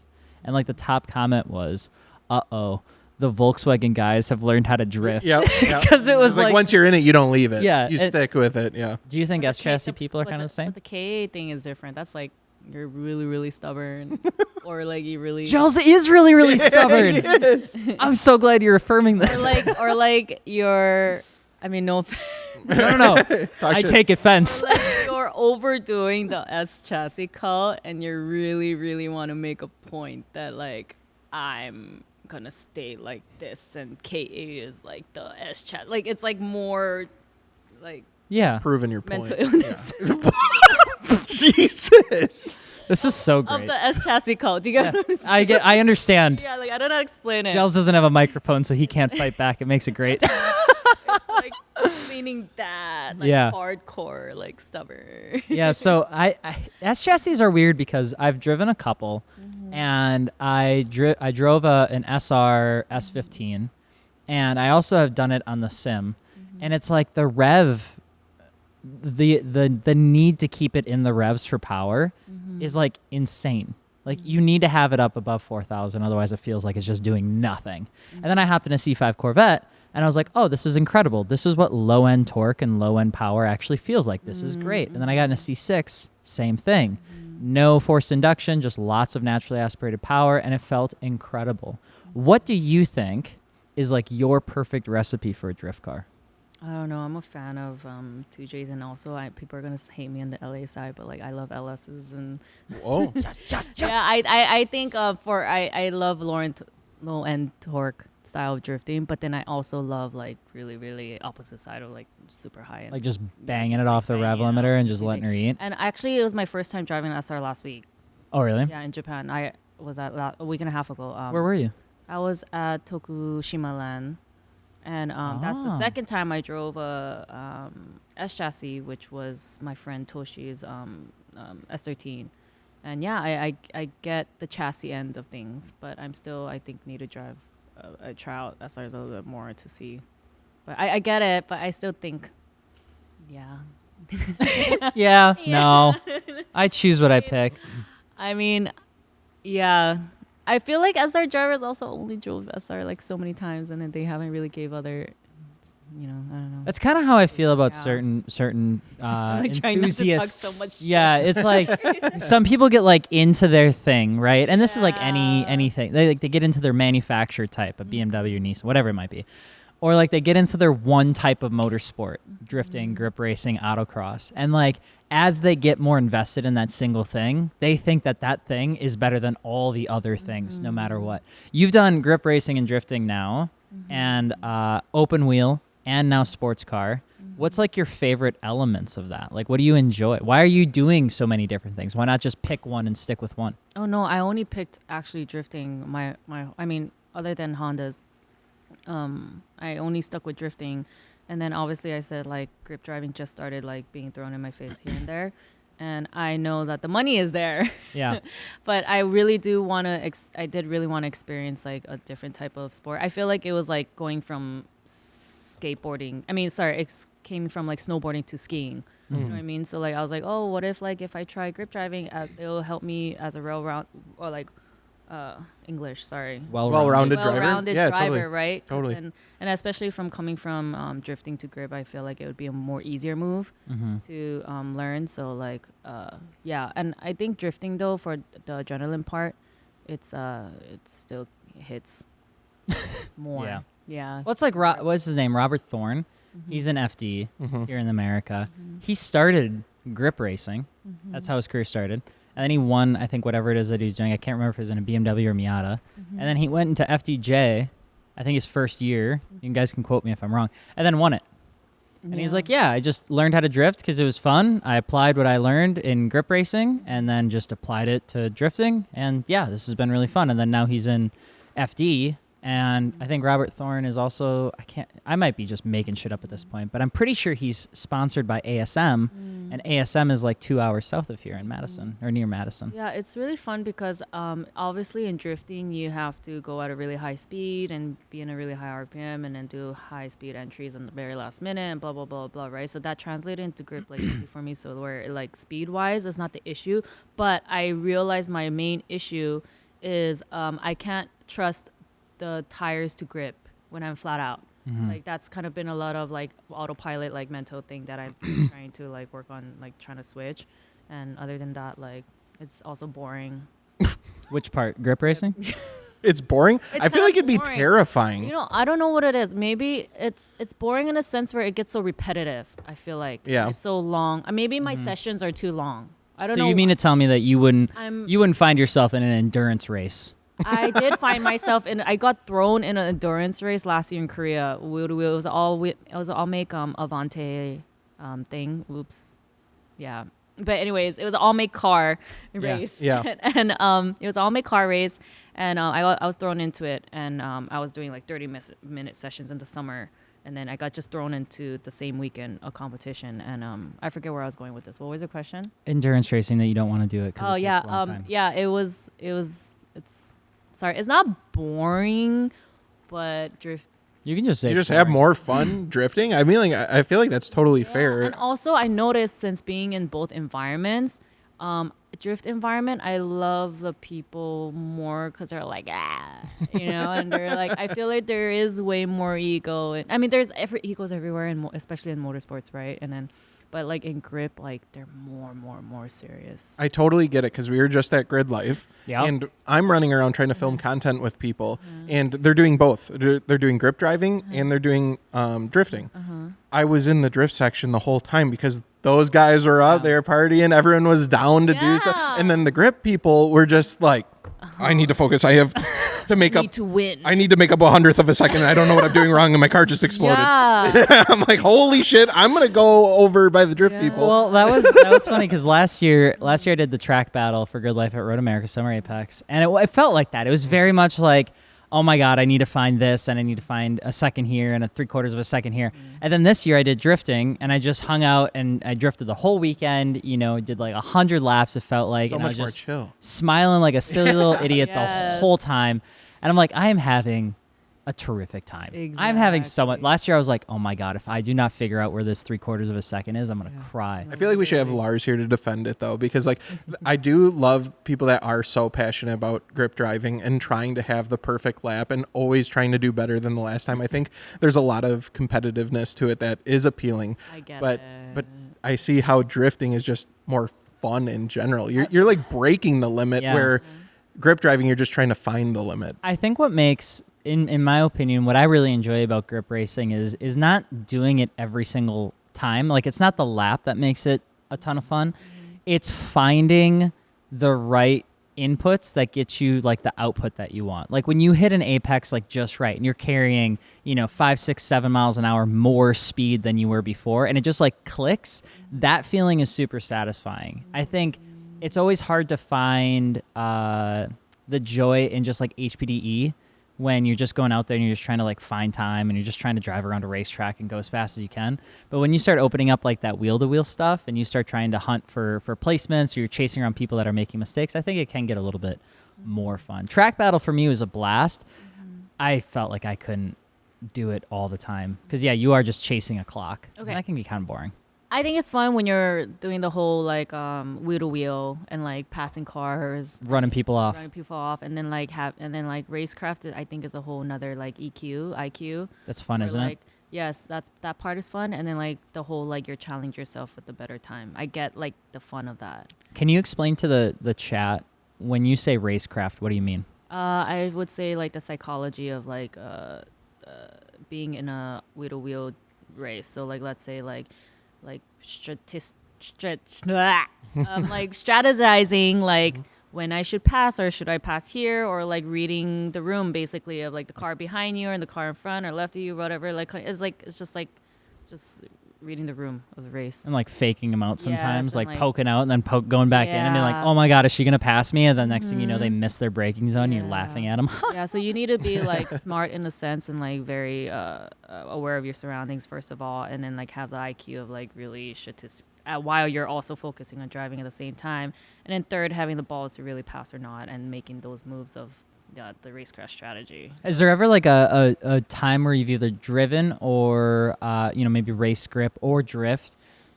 And like the top comment was, "Uh-oh, the Volkswagen guys have learned how to drift." Yeah. Because it was like once you're in it, you don't leave it. Yeah, You stick with it. Yeah. Do you think S chassis But people are kind of the same? But the KA thing is different. That's like you're really, really stubborn, or like you really. Gels is really, really stubborn. I'm so glad you're affirming this. or like you're. I mean, no. No. I shit. take offense. Like you're overdoing the S chassis cult, and you really, really want to make a point that like I'm gonna stay like this, and KA is like the S chassis. Like it's like more, like Yeah. Proving your point. mental illness Jesus. This is so great. of the S chassis cult. Do you get what I'm saying? I understand. Yeah, like I don't know how to explain it. Gels doesn't have a microphone, so he can't fight back. It makes it great. It's like meaning that, like Yeah. hardcore, like stubborn. Yeah, so S chassis are weird because I've driven a couple, and I drove an SR S15, and I also have done it on the sim, and it's like the rev, the need to keep it in the revs for power is like insane. Like you need to have it up above 4,000, otherwise it feels like it's just doing nothing. And then I hopped in a C5 Corvette, and I was like, oh, this is incredible. This is what low-end torque and low-end power actually feels like. This is great. And then I got in a C6, same thing. No forced induction, just lots of naturally aspirated power, and it felt incredible. What do you think is like your perfect recipe for a drift car? I don't know. I'm a fan of 2Js, and also people are gonna hate me on the LA side, but like I love LSs and Whoa. yeah, I think I love low end torque style of drifting, but then I also love like really, really opposite side of like super high end. Like just banging it off the rev limiter and just letting her eat? And actually, it was my first time driving an SR last week. Oh, really? Yeah, in Japan. I was at a week and a half ago. Where were you? I was at Tokushima Land, and that's the second time I drove a S chassis, which was my friend Toshi's S13. And yeah, I get the chassis end of things, but I'm still, I think, need to drive a trial SRs a little bit more to see. But I get it, but I still think, yeah. Yeah, no. I choose what I pick. I mean, yeah. I feel like SR drivers also only drove SR like so many times, and then they haven't really gave other, I don't know. That's kind of how I feel about Yeah. certain Like trying not to talk enthusiasts. so much shit. Yeah, it's like some people get like into their thing, right? And this is like anything. They get into their manufacturer type, a BMW, Nissan, whatever it might be. Or like they get into their one type of motorsport, drifting, grip racing, autocross. And like as they get more invested in that single thing, they think that that thing is better than all the other things, no matter what. You've done grip racing and drifting now, and open wheel, and now sports car. What's like your favorite elements of that? Like, what do you enjoy? Why are you doing so many different things? Why not just pick one and stick with one? Oh no, I only picked actually drifting. I mean, other than Hondas, I only stuck with drifting, and then obviously I said like grip driving just started like being thrown in my face here and there, and I know that the money is there. Yeah. But I really do want to. I did really want to experience like a different type of sport. I feel like it was like going from skateboarding. I mean, sorry, it came from like snowboarding to skiing. You know what I mean? So like I was like, oh, what if like if I try grip driving, it'll help me as a English, sorry. Well-rounded driver. Well-rounded Yeah, driver, totally. right? Totally. And especially from coming from drifting to grip, I feel like it would be a more easier move to learn. So like, yeah. And I think drifting though, for the adrenaline part, it still hits more. Yeah. Yeah. Well, it's like, what's his name? Robert Thorne. He's an FD here in America. He started grip racing. That's how his career started. And then he won, I think, whatever it is that he was doing. I can't remember if it was in a BMW or Miata. And then he went into FDJ, I think his first year. You guys can quote me if I'm wrong. And then won it. And he's like, yeah, I just learned how to drift because it was fun. I applied what I learned in grip racing and then just applied it to drifting. And yeah, this has been really fun. And then now he's in FD. And I think Robert Thorne is also, I might be just making shit up at this point, but I'm pretty sure he's sponsored by ASM, and ASM is like 2 hours south of here in Madison, or near Madison. Yeah, it's really fun because obviously in drifting you have to go at a really high speed and be in a really high RPM and then do high speed entries in the very last minute and blah blah blah blah, right? So that translated into grip like easy for me. So where like speed wise is not the issue, but I realized my main issue is I can't trust the tires to grip when I'm flat out. Like that's kind of been a lot of like autopilot like mental thing that I've been trying to like work on, like trying to switch. And other than that, like it's also boring. Which part? Grip racing? It's boring. It's I feel not like it'd be boring. terrifying. You know, I don't know what it is. Maybe it's boring in a sense where it gets so repetitive. I feel like it's so long. Maybe my sessions are too long. I don't know. So you mean to tell me that you wouldn't I'm- find yourself in an endurance race? I did find myself I got thrown in an endurance race last year in Korea. It was all make Avante thing. Oops. Yeah. But anyways, it was an all make car race. Yeah. And it was all make car race, and I was thrown into it, and I was doing like 30-minute sessions in the summer, and then I got just thrown into the same weekend a competition, and I forget where I was going with this. What was your question? Endurance racing that you don't want to do it because Oh it yeah, takes a long time. yeah. It's sorry, it's not boring, but drift. You can just say You just boring. have more fun drifting. I mean, like I feel like that's totally fair. And also, I noticed since being in both environments, drift environment, I love the people more because they're like, and they're like, I feel like there is way more ego. And I mean, there's egos everywhere, and especially in motorsports, right? And then, but like in grip, like they're more serious. I totally get it because we were just at Grid Life, and I'm running around trying to film content with people, and they're doing both. They're doing grip driving and they're doing drifting. I was in the drift section the whole time because those guys were out there partying. Everyone was down to do so, and then the grip people were just like, I need to focus. I have to make up. To win. I need to make up 1/100th of a second. And I don't know what I'm doing wrong, and my car just exploded. Yeah. I'm like, holy shit! I'm gonna go over by the drift people. Well, that was funny because last year I did the track battle for Good Life at Road America Summer Apex, and it felt like that. It was very much like, oh my god, I need to find this, and I need to find a second here and a 3/4 of a second here. And then this year I did drifting, and I just hung out and I drifted the whole weekend. You know, did like 100 laps. It felt like, So and I much was more just chill. smiling like a silly little idiot the Yes. whole time. And I'm like, I am having a terrific time. I'm having so much. Exactly. Last year I was like, oh my god, if I do not figure out where this 3/4 of a second is, I'm gonna cry. I feel like we should have Lars here to defend it though, because like I do love people that are so passionate about grip driving and trying to have the perfect lap and always trying to do better than the last time. I think there's a lot of competitiveness to it that is appealing. I get but it. but I see how drifting is just more fun in general. You're like breaking the limit where grip driving you're just trying to find the limit. I think what makes, in my opinion, what I really enjoy about grip racing is not doing it every single time. Like, it's not the lap that makes it a ton of fun. It's finding the right inputs that get you like the output that you want. Like when you hit an apex like just right and you're carrying, 5, 6, 7 miles an hour more speed than you were before, and it just like clicks, that feeling is super satisfying. I think it's always hard to find the joy in just like HPDE when you're just going out there and you're just trying to like find time and you're just trying to drive around a racetrack and go as fast as you can. But when you start opening up like that wheel-to-wheel stuff and you start trying to hunt for placements, or you're chasing around people that are making mistakes, I think it can get a little bit more fun. Track battle for me was a blast. I felt like I couldn't do it all the time because, yeah, you are just chasing a clock. Okay. And that can be kind of boring. I think it's fun when you're doing the whole like wheel to wheel and like passing cars, Running people off. and then like Racecraft. I think is a whole nother like IQ. That's fun, isn't like, it? Yes, that part is fun, and then like the whole like you're challenge yourself with a better time. I get like the fun of that. Can you explain to the chat, when you say Racecraft, what do you mean? I would say like the psychology of like being in a wheel to wheel race. So like let's say like strategizing like when I should pass or should I pass here, or like reading the room basically of like the car behind you and the car in front or left of you, whatever. It's just reading the room of the race. And like faking them out sometimes, Yes, like, and, like, poking out and then going back in and being like, Yeah. oh my God, is she going to pass me? And then next thing you know, they miss their braking zone. And you're Yeah. laughing at them. Yeah, so you need to be like smart in a sense and like very aware of your surroundings first of all, and then like have the IQ of like really while you're also focusing on driving at the same time, and then third, having the balls to really pass or not and making those moves of the racecraft strategy. Is there ever like a time where you've either driven or, maybe race grip or drift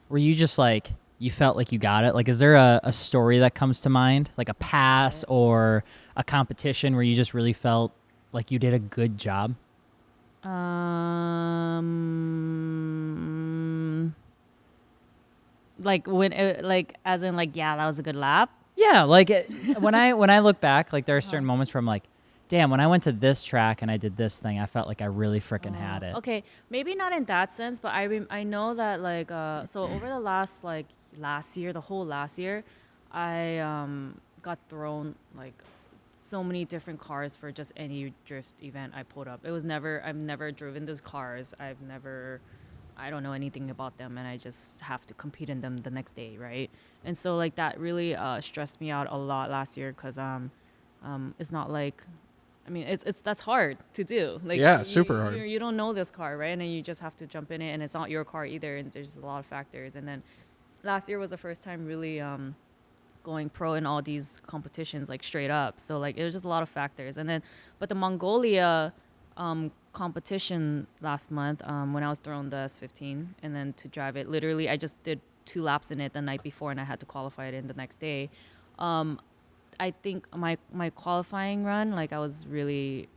where you just like, you felt like you got it? Like, is there a story that comes to mind, like a pass or a competition where you just really felt like you did a good job? Like when as in like, yeah, that was a good lap. Yeah, like when I look back, like there are certain moments where I'm like, damn, when I went to this track and I did this thing, I felt like I really freaking had it. Okay, maybe not in that sense, but I know that like so over the last the whole last year, I got thrown like so many different cars for just any drift event I pulled up. I've never driven these cars. I don't know anything about them, and I just have to compete in them the next day, right? And so like that really stressed me out a lot last year because it's not like, I mean, that's hard to do. Like, Yeah, super hard. You don't know this car, right? And then you just have to jump in it, and it's not your car either, and there's a lot of factors. And then last year was the first time really going pro in all these competitions, like straight up. So like it was just a lot of factors. And then, but the Mongolia competition last month, when I was thrown the S15, and then to drive it, literally I just did 2 laps in it the night before, and I had to qualify it in the next day. I think my qualifying run, like I was really,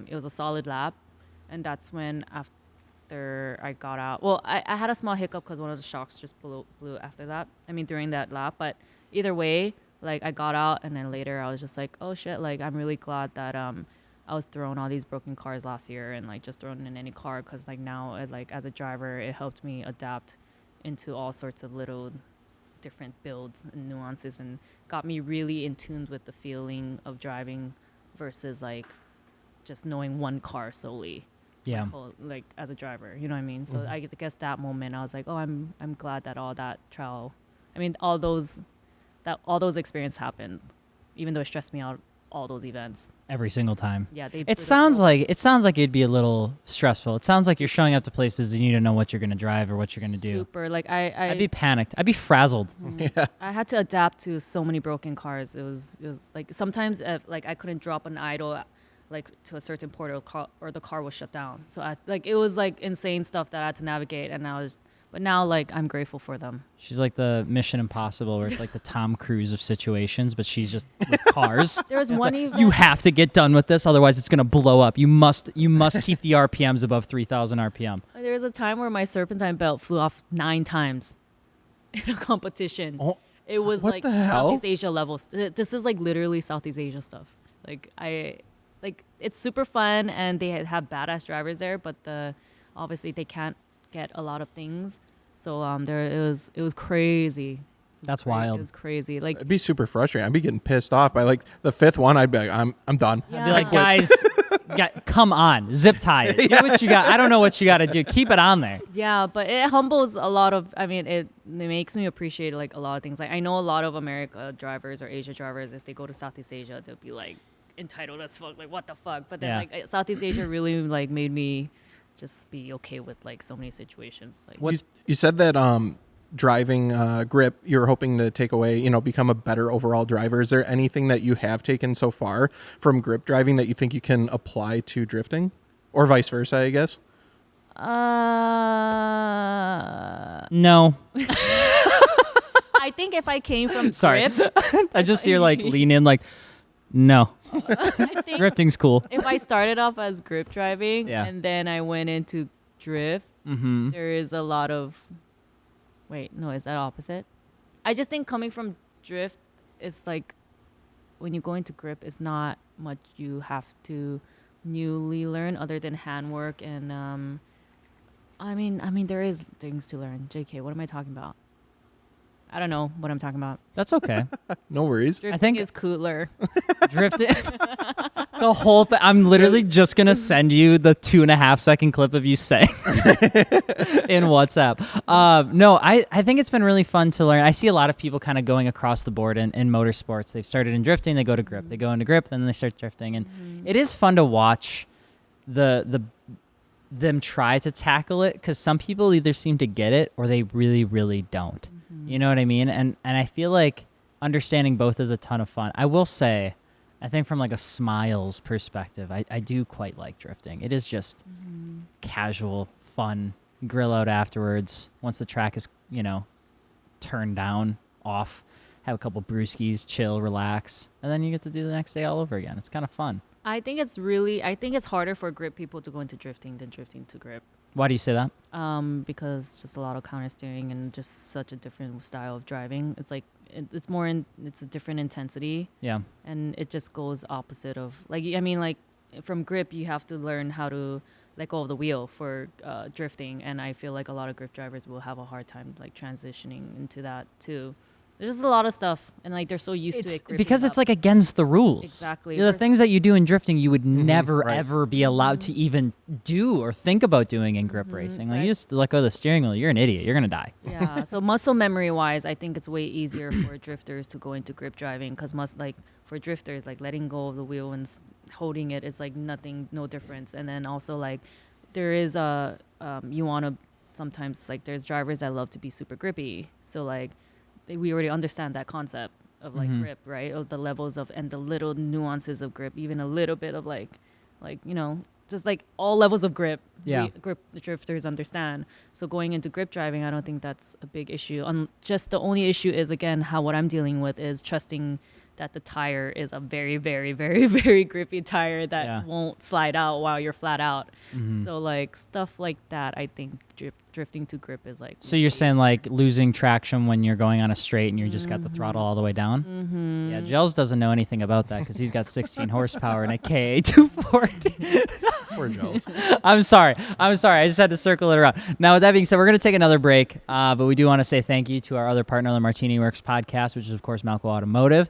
it was a solid lap, and that's when after I got out. Well, I had a small hiccup because one of the shocks just blew after that. I mean, during that lap, but either way, like I got out, and then later I was just like, oh shit, like I'm really glad that I was throwing all these broken cars last year and like just throwing in any car, because like now like as a driver it helped me adapt into all sorts of little different builds and nuances, and got me really in tune with the feeling of driving versus like just knowing one car solely. Yeah. Like as a driver, you know what I mean? So I guess that moment I was like, oh, I'm glad that all that trial, I mean all those experiences happened, even though it stressed me out all those events. Every single time. Yeah, It sounds like it'd be a little stressful. It sounds like you're showing up to places and you don't know what you're gonna drive or what you're gonna do. Super. Like I'd be panicked. I'd be frazzled. Yeah. I had to adapt to so many broken cars. It was like sometimes like I couldn't drop an idle like to a certain port or the car was shut down. So it was like insane stuff that I had to navigate, but now like I'm grateful for them. She's like the Mission Impossible, where it's like the Tom Cruise of situations, but she's just with cars. There was It's one like, event. you have to get done with this, otherwise it's gonna blow up. You must keep the RPMs above 3,000 RPM. There was a time where my serpentine belt flew off 9 times in a competition. Oh, It was what like the hell? Southeast Asia levels. This is like literally Southeast Asia stuff. Like it's super fun, and they have badass drivers there, but obviously they can't get a lot of things. So it was crazy. It That's wild. It was crazy. Like, It'd be super frustrating. I'd be getting pissed off by like the fifth one. I'd be like, I'm done. I'd be like, Yeah. guys, come on, zip tie it. Do what you got. I don't know what you got to do. Keep it on there. yeah, but it humbles a lot of. I mean, it makes me appreciate like a lot of things. Like I know a lot of America drivers or Asia drivers, if they go to Southeast Asia, they'll be like entitled as fuck. Like what the fuck? But then Yeah. like Southeast Asia really like made me just be okay with like so many situations. Like You said that driving grip, you're hoping to take away, become a better overall driver. Is there anything that you have taken so far from grip driving that you think you can apply to drifting, or vice versa, I guess? No. I think if I came from Sorry. grip, I just hear like lean in like, no. I think Drifting's cool. if I started off as grip driving Yeah. and then I went into drift, Mm-hmm. there is a lot of wait, no, is that opposite? I just think coming from drift is like when you go into grip, it's not much you have to newly learn other than handwork and I mean there is things to learn. JK, what am I talking about? I don't know what I'm talking about. That's okay. No worries. Drifting think- is cooler. Drifting. The whole thing. I'm literally just going to send you the 2.5 second clip of you saying in WhatsApp. No, I think it's been really fun to learn. I see a lot of people kind of going across the board in motorsports. They've started in drifting, they go to grip. They go into grip, then they start drifting. And it is fun to watch them try to tackle it, because some people either seem to get it or they really, really don't. You know what I mean? And I feel like understanding both is a ton of fun. I will say, I think from like a smiles perspective, I do quite like drifting. It is just casual, fun, grill out afterwards. Once the track is, turned down, off, have a couple brewskis, chill, relax, and then you get to do the next day all over again. It's kind of fun. I think it's harder for grip people to go into drifting than drifting to grip. Why do you say that? Because just a lot of counter steering and just such a different style of driving. It's like it's a different intensity, Yeah. and it just goes opposite of like from grip you have to learn how to let go of the wheel for drifting, and I feel like a lot of grip drivers will have a hard time like transitioning into that too. There's just a lot of stuff, and like they're so used to it. gripping Because it's up. like against the rules. Exactly. The things that you do in drifting, you would never right. ever be allowed to even do or think about doing in grip racing. Like right. you just let go of the steering wheel, you're an idiot. You're gonna die. Yeah. So muscle memory wise, I think it's way easier for drifters to go into grip driving, because for drifters, like letting go of the wheel and holding it is like nothing, no difference. And then also like there is you want to sometimes like there's drivers that love to be super grippy. So like we already understand that concept of like grip, right? Of the levels of and the little nuances of grip, even a little bit of like just like all levels of grip. Yeah. Grip drifters understand. So going into grip driving, I don't think that's a big issue. Just the only issue is again what I'm dealing with is trusting that the tire is a very, very, very, very grippy tire that won't slide out while you're flat out. So like stuff like that, I think drifting to grip is like. So you're saying like losing traction when you're going on a straight and you just got the throttle all the way down? Yeah, Gels doesn't know anything about that because he's got 16 horsepower and a KA 240. Poor Joes. I'm sorry. I just had to circle it around. Now, with that being said, we're going to take another break, but we do want to say thank you to our other partner, the MartiniWorks Podcast, which is, of course, Malco Automotive.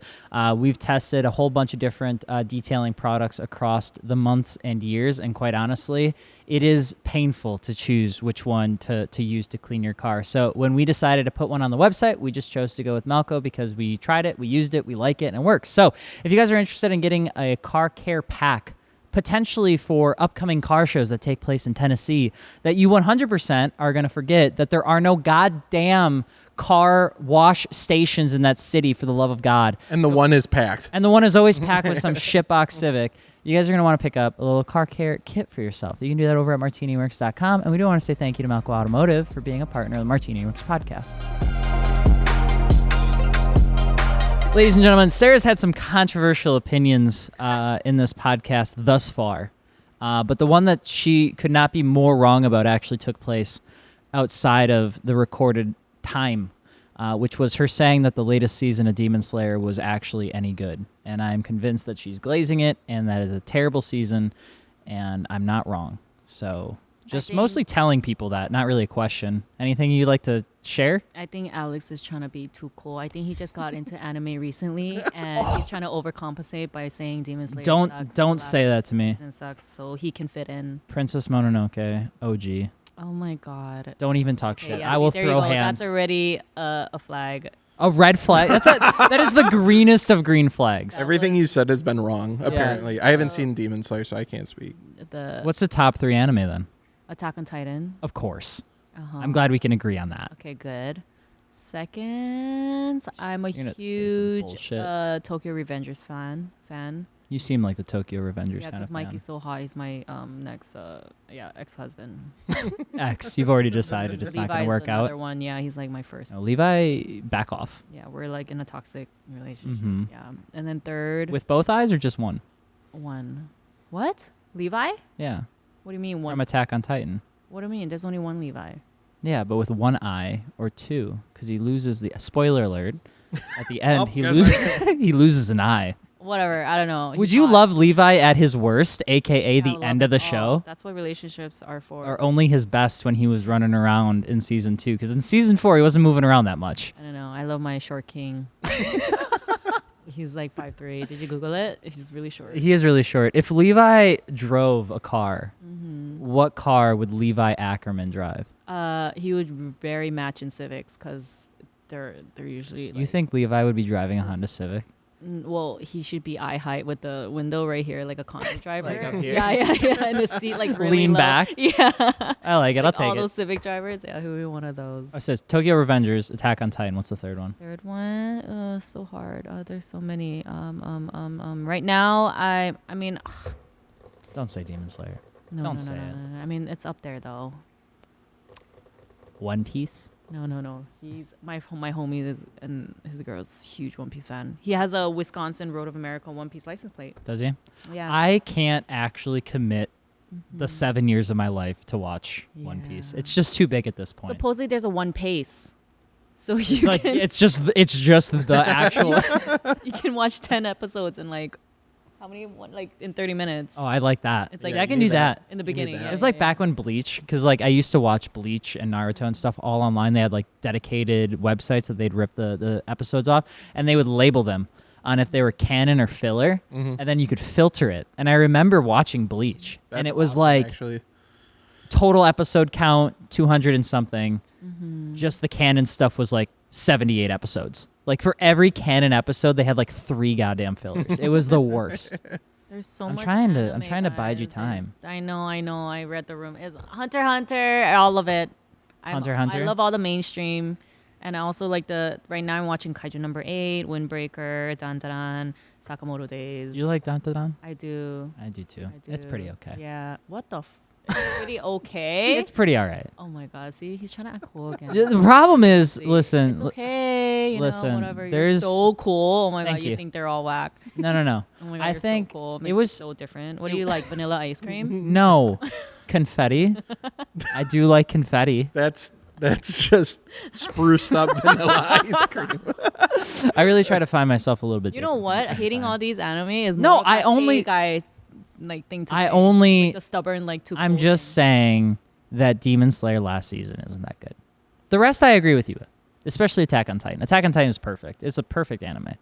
We've tested a whole bunch of different detailing products across the months and years, and quite honestly, it is painful to choose which one to use to clean your car. So when we decided to put one on the website, we just chose to go with Malco because we tried it, we used it, we like it, and it works. So if you guys are interested in getting a car care pack, potentially for upcoming car shows that take place in Tennessee, that you 100% are going to forget that there are no goddamn car wash stations in that city, for the love of God. And the one is packed. And the one is always packed with some shitbox Civic. You guys are going to want to pick up a little car care kit for yourself. You can do that over at MartiniWorks.com. And we do want to say thank you to Malco Automotive for being a partner of the MartiniWorks Podcast. Ladies and gentlemen, Sarah's had some controversial opinions in this podcast thus far. But the one that she could not be more wrong about actually took place outside of the recorded time, which was her saying that the latest season of Demon Slayer was actually any good. And I'm convinced that she's glazing it and that is a terrible season, and I'm not wrong. So Just think- mostly telling people that, not really a question. Anything you'd like to share? I think Alex is trying to be too cool. I think he just got into anime recently, and he's trying to overcompensate by saying Demon Slayer Don't sucks. don't The say last that to me. season sucks, so he can fit in. Princess Mononoke, OG. Oh my god. Don't even talk Okay, shit. yeah, I will see, there you throw go. hands. That's already a flag. A red flag. That is the greenest of green flags. Everything you said has been wrong. Apparently, I haven't seen Demon Slayer, so I can't speak. The What's the top 3 anime then? Attack on Titan. Of course. Uh-huh. I'm glad we can agree on that. Okay, good. Second, I'm a You're gonna say some huge bullshit. Tokyo Revengers fan. You seem like the Tokyo Revengers Yeah, kind because of Mikey's so hot. He's my next ex-husband. fan. X. You've already decided it's not going Levi's to work another out. one. Yeah, he's like my first. No, Levi, back off. Yeah, we're like in a toxic relationship. Mhm. Yeah, and then third With both eyes or just one? one. What? Levi? Yeah. What do you mean one? From Attack on Titan. What do you mean? There's only one Levi. Yeah, but with one eye or two, because he loses the spoiler alert. At the end, Oh, he guess loses he loses an eye. Whatever. I don't know. Would He's you hot. love Levi at his worst, aka I the love end of the it. show, That's what relationships are for. or only his best when he was running around in season 2? Because in season 4, he wasn't moving around that much. I don't know. I love my short king. He's like 5'3". Did you Google it? He's really short. He is really short. If Levi drove a car, Mm-hmm. what car would Levi Ackerman drive? He would very match in Civics because they're usually. You think Levi would be driving a Honda Civic? Well, he should be eye height with the window right here, like a convoy driver. Like up here? Yeah, and the seat like really Lean low. back? Yeah, I like it. I'll like take all it. those Civic drivers. Yeah, who would be one of those? It says Tokyo Revengers, Attack on Titan. What's the third one? Third one, so hard. There's so many. Right now, I mean, Don't say Demon Slayer. no, Don't no, say no, it. no. I mean, it's up there though. One Piece. No. He's my homie is and his girl's huge One Piece fan. He has a Wisconsin Road of America One Piece license plate. Does he? Yeah. I can't actually commit the 7 years of my life to watch One Piece. Yeah. It's just too big at this point. Supposedly there's a One Pace, so It's you like can it's just the actual. you can watch 10 episodes in like how many? Like in 30 minutes. Oh, I like that. It's like I can do that. in the need beginning. that. Yeah, It was yeah, like yeah. back when Bleach, because like I used to watch Bleach and Naruto and stuff all online. They had like dedicated websites that they'd rip the episodes off, and they would label them on if they were canon or filler, Mhm. and then you could filter it. And I remember watching Bleach, and That's it was awesome, like actually. total episode count 200 and something. Mm-hmm. Just the canon stuff was like 78 episodes. Like for every canon episode, they had like 3 goddamn fillers. It was the worst. There's so I'm much. trying to- I'm anime, trying to bide you guys. time. I know. I read the room. It's Hunter x Hunter, all of it. Hunter x Hunter? I love all the mainstream, and I also like the. Right now, I'm watching Kaiju number 8, Windbreaker, Dandaran, Sakamoto Days. You like Dandadan? I do. I do too. I do. It's pretty okay. Yeah. What the? It's pretty okay. It's pretty all right. Oh my god. See, he's trying to act cool again. The problem is, See, listen, It's okay. You listen, know, whatever. You're there's- so cool. Oh my Thank god. you. You think they're all whack. no. Oh my god. I you're think so cool. it Makes was- so different. What do you like? Vanilla ice cream? No, confetti. I do like confetti. That's just spruced up vanilla ice cream. I really try to find myself a little bit. You know different what? from time to Hating time. all these anime is No, more of I that only- gay guy like thing to I say. only. the stubborn like too. I'm cool just thing. saying that Demon Slayer last season isn't that good. The rest I agree with you with, especially Attack on Titan. Attack on Titan is perfect. It's a perfect anime.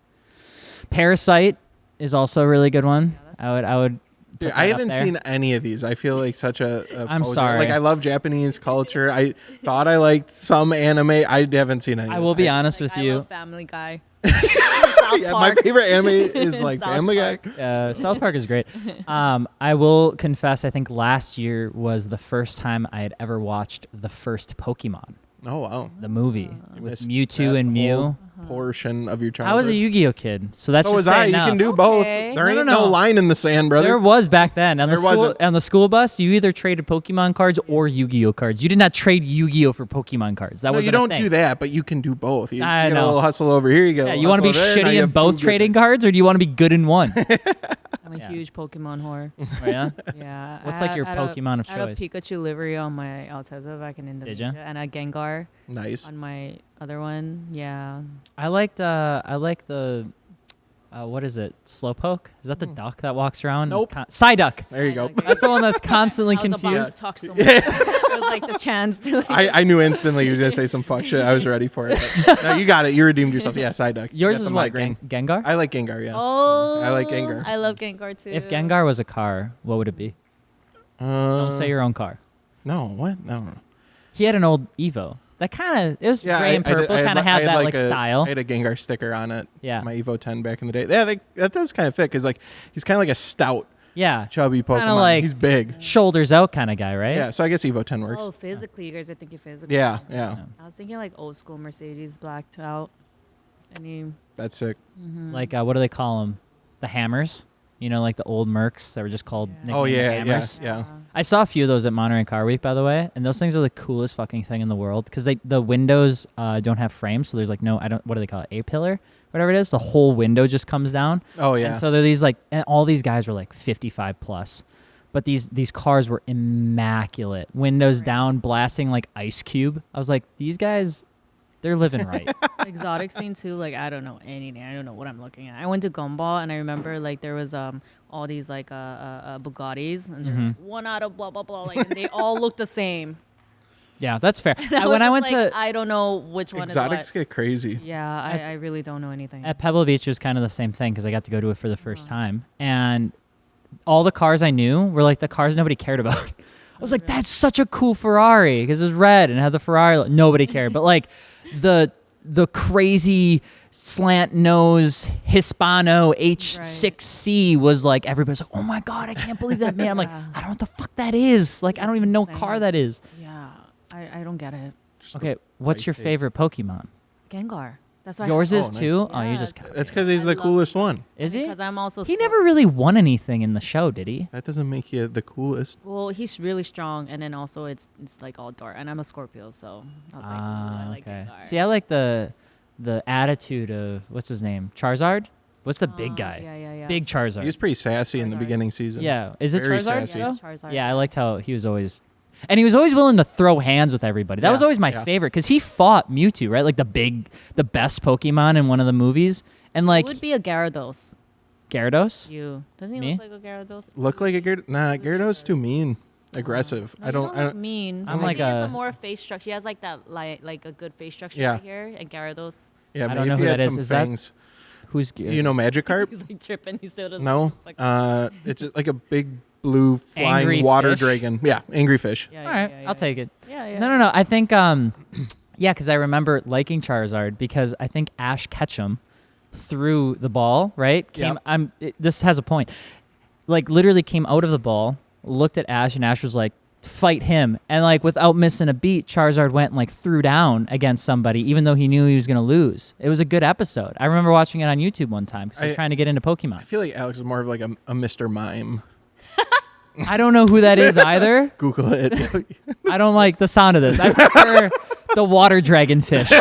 Parasite is also a really good one. I would. put Dude, that I up haven't there. seen any of these. I feel like such a I'm poser. sorry. Like I love Japanese culture. I thought I liked some anime. I haven't seen any. I of will this. be honest Like, with I you. love Family Guy. South Yeah, my Park. favorite anime is like South Family Guy. Park. South Park is great. I will confess, I think last year was the first time I had ever watched the first Pokemon, Oh wow. the movie You with missed Mewtwo that and Mew. whole portion of your childhood. I was a Yu-Gi-Oh kid, so that's So just was I. saying You enough. can do both. Okay. There No, ain't no, no no. line in the sand, brother. There was back then on the There school wasn't. on the school bus. You either traded Pokemon cards or Yu-Gi-Oh cards. You did not trade Yu-Gi-Oh for Pokemon cards. That No, was you don't do that, but you can do both. You, I get know. a little hustle over here. You get. Yeah, a you want to be hustle over there, now shitty you in have both two trading goodness. cards, or do you want to be good in one? I'm a Yeah. huge Pokemon whore. Oh, yeah. Yeah. What's I like your had a- Pokemon of I had a choice? Pikachu livery on my Alteza back in Indonesia, ya? and a Gengar Nice. on my other one. Yeah. I liked the what is it? Slowpoke? Is that the duck that walks around? Nope. Psyduck. There you go. That's the one that's constantly I was about confused. to talk so much. It was like the chance to. Like, I knew instantly you was gonna say some fuck shit. I was ready for it. No, you got it. You redeemed yourself. Yeah, Psyduck. Yours You got is the what? migraine. Gengar? I like Gengar. Yeah. oh, I like Gengar. I love Gengar too. If Gengar was a car, what would it be? Don't say your own car. No. What? No. He had an old Evo. That kind of, it was Yeah, gray and purple, kind of had that like style. I had a Gengar sticker on it. Yeah. My Evo 10 back in the day. Yeah, that does kind of fit because like he's kind of like a stout, Yeah. chubby Pokemon. Kinda like- He's big. Shoulders out kind of guy, right? Yeah, so I guess Evo 10 works. Oh, physically, you guys are thinking physically. Yeah. I was thinking like old school Mercedes blacked out. That's sick. Like, what do they call them? The Hammers? You know, like the old Mercs that were just called Yeah. nicknamed Oh, the yeah, Hammers? yeah. I saw a few of those at Monterey Car Week, by the way, and those things are the coolest fucking thing in the world because the windows don't have frames, so there's like no, what do they call it? A-pillar? Whatever it is, the whole window just comes down. Oh, yeah. And so they're these like, and all these guys were like 55 plus, but these cars were immaculate. Windows down, blasting like Ice Cube. I was like, these guys, they're living right. Exotic scene too. Like I don't know anything. I don't know what I'm looking at. I went to Gumball and I remember like there was all these like Bugattis and they're like, one out of blah blah blah. Like and they all look the same. Yeah, that's fair. And When I was went just like, to I don't know which one Exotics is what. get crazy. Yeah, I really don't know anything. at Pebble Beach, it was kind of the same thing because I got to go to it for the first time, and all the cars I knew were like the cars nobody cared about. I was like, that's such a cool Ferrari because it was red and it had the Ferrari. Nobody cared, but like the crazy slant nose Hispano H6C was like everybody's like, oh my god, I can't believe that, man. I'm like, I don't know what the fuck that is. Like, I don't even know what car that is. Yeah, I don't get it. Just Okay, the what's your price tags. favorite Pokemon? Gengar. That's why Yours I is nice. too. Oh, you Yes. just That's because he's I the love coolest one. is he? because I'm also He never really won anything in the show, did he? That doesn't make you the coolest. Well, he's really strong, and then also it's like all dark, and I'm a Scorpio, so I was like, ooh, I like Gengar. See, I like the attitude of what's his name, Charizard. What's the big guy? Yeah. Big Charizard. He was pretty sassy in the Charizard. beginning seasons. Yeah, is it Very Charizard? sassy. though? Charizard. Yeah, I liked how he was always, and he was always willing to throw hands with everybody. That was Yeah, always my yeah. favorite because he fought Mewtwo, right? Like the best Pokemon in one of the movies, and like would be a Gyarados. Gyarados. You doesn't he Me? look like a Gyarados? Look like a Gyarados? Nah, Gyarados too mean. Aggressive. No, I don't. look mean. I'm I like think it's a- the more face structure. He has like that like a good face structure Yeah. right here, and Gyarados. Yeah, I maybe don't know if who he had that is. some Is that- fangs. Who's Gyarados? You know Magikarp? He's like tripping. He still doesn't. No. Like, It's like a big blue flying Angry water fish? dragon. Yeah, angry fish. yeah, All right, yeah, I'll take it. Yeah. No. I think yeah, because I remember liking Charizard because I think Ash Ketchum threw the ball, right? Yep. This has a point. Like literally came out of the ball, looked at Ash, and Ash was like, fight him. And like without missing a beat, Charizard went and like threw down against somebody, even though he knew he was going to lose. It was a good episode. I remember watching it on YouTube one time because I was trying to get into I Pokemon. feel like Alex is more of like a Mr. Mime. I don't know who that is either. Google it. I don't like the sound of this. I prefer the water dragon fish.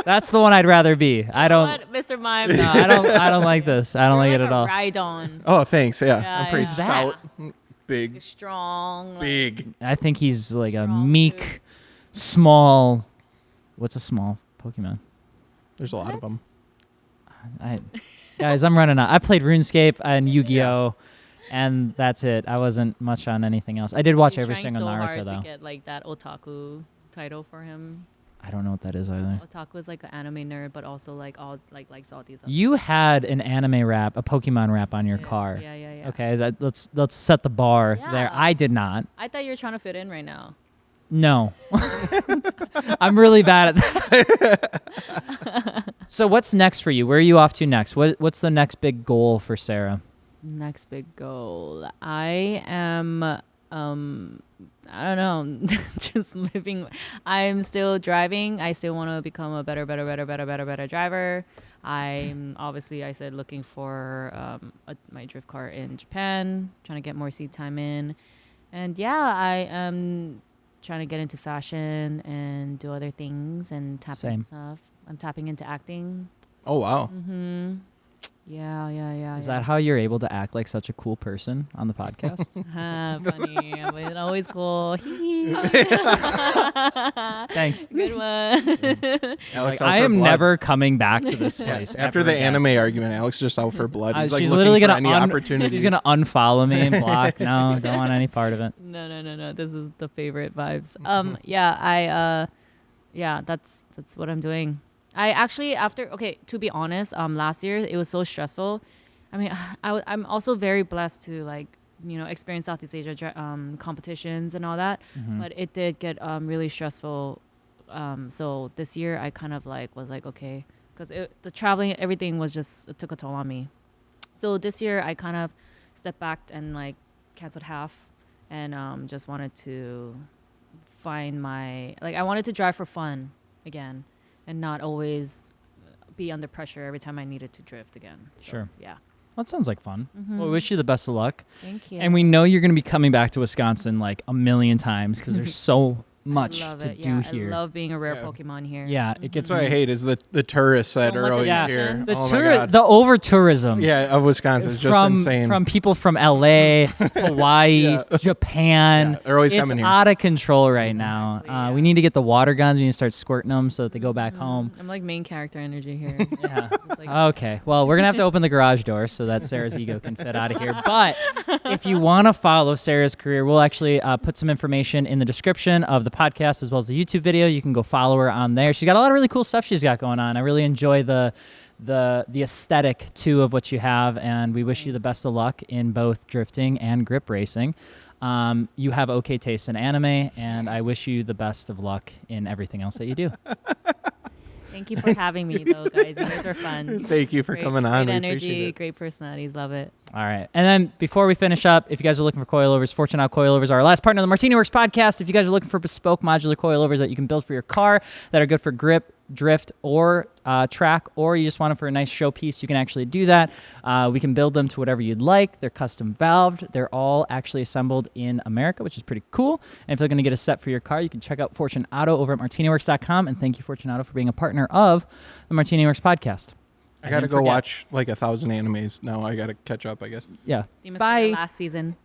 That's the one I'd rather be. I don't. What, Mr. Mime? No, I don't like this. I don't like it at all. Rhydon. Oh, thanks. Yeah, Yeah, I'm pretty yeah. stout, big, Strong. Like, big. I think he's like a Strong meek, dude. small. What's a small Pokemon? There's a lot of them. Guys, I'm running out. I played RuneScape and Yu-Gi-Oh, and that's it. I wasn't much on anything else. I did watch he's every trying single so Naruto hard though. to get like that otaku title for him. I don't know what that is either. Otaku is like an anime nerd, but also like all likes all these. Other You had an anime rap, a Pokemon rap on your car. Yeah. Okay, let's set the bar there. Yeah. I did not. I thought you were trying to fit in right now. No. I'm really bad at that. So what's next for you? Where are you off to next? What's the next big goal for Sarah? Next big goal. I am I don't know, just living. I'm still driving. I still want to become a better driver. I'm obviously, I said, looking for my drift car in Japan, trying to get more seat time in. And yeah, I am trying to get into fashion and do other things and tap Same. into stuff. I'm tapping into acting. Oh wow. Yeah. Is that how you're able to act like such a cool person on the podcast? Funny. I'm always cool. Thanks. Good one. Alex, I am never coming back to this place. After ever the again. anime argument, Alex just out for blood. He's like she's looking literally for gonna any opportunity. She's gonna unfollow me and block. No, don't want any part of it. No. This is the favorite vibes. Yeah, that's what I'm doing. I actually to be honest, last year it was so stressful. I mean, I'm also very blessed to experience Southeast Asia competitions and all that, but it did get really stressful. So this year I kind of was okay, because the traveling, everything was just, it took a toll on me. So this year I kind of stepped back and canceled half, and just wanted to find I wanted to drive for fun again, and not always be under pressure every time I needed to drift again. So, Sure. Yeah. Well, that sounds like fun. Well, we wish you the best of luck. Thank you. And we know you're going to be coming back to Wisconsin a million times, because there's so much I love to it. do here. I love being a rare Pokemon here. Yeah, it gets. That's what I hate is the tourists that So are much always attention. here. The over tourism. Yeah, of Wisconsin is just insane. From people from LA, Hawaii, Japan. Yeah, they're always coming here. It's out of control right now. Exactly, We need to get the water guns. We need to start squirting them so that they go back home. I'm like main character energy here. Yeah. It's like, Okay. Well, we're going to have to open the garage door so that Sarah's ego can fit out of here. But if you want to follow Sarah's career, we'll actually put some information in the description of the podcast as well as the YouTube video. You can go follow her on there. She's got a lot of really cool stuff she's got going on. I really enjoy the aesthetic too of what you have, and we wish you the best of luck in both drifting and grip racing. You have okay taste in anime, and I wish you the best of luck in everything else that you do. thank you for having me, though, guys. You guys are fun. Thank you for coming on. Great We appreciate energy, it. great personalities. Love it. All right. And then before we finish up, if you guys are looking for coilovers, Fortune Auto coilovers are our last partner of the MartiniWorks podcast. If you guys are looking for bespoke modular coilovers that you can build for your car that are good for grip, drift, or track, or you just want them for a nice showpiece, you can actually do that. We can build them to whatever you'd like. They're custom valved. They're all actually assembled in America, which is pretty cool. And if you're going to get a set for your car, you can check out Fortune Auto over at MartiniWorks.com. And thank you, Fortune Auto, for being a partner of the MartiniWorks podcast. I got to go watch 1,000 animes now. I got to catch up, I guess. Yeah. Demon Bye. Slayer last season.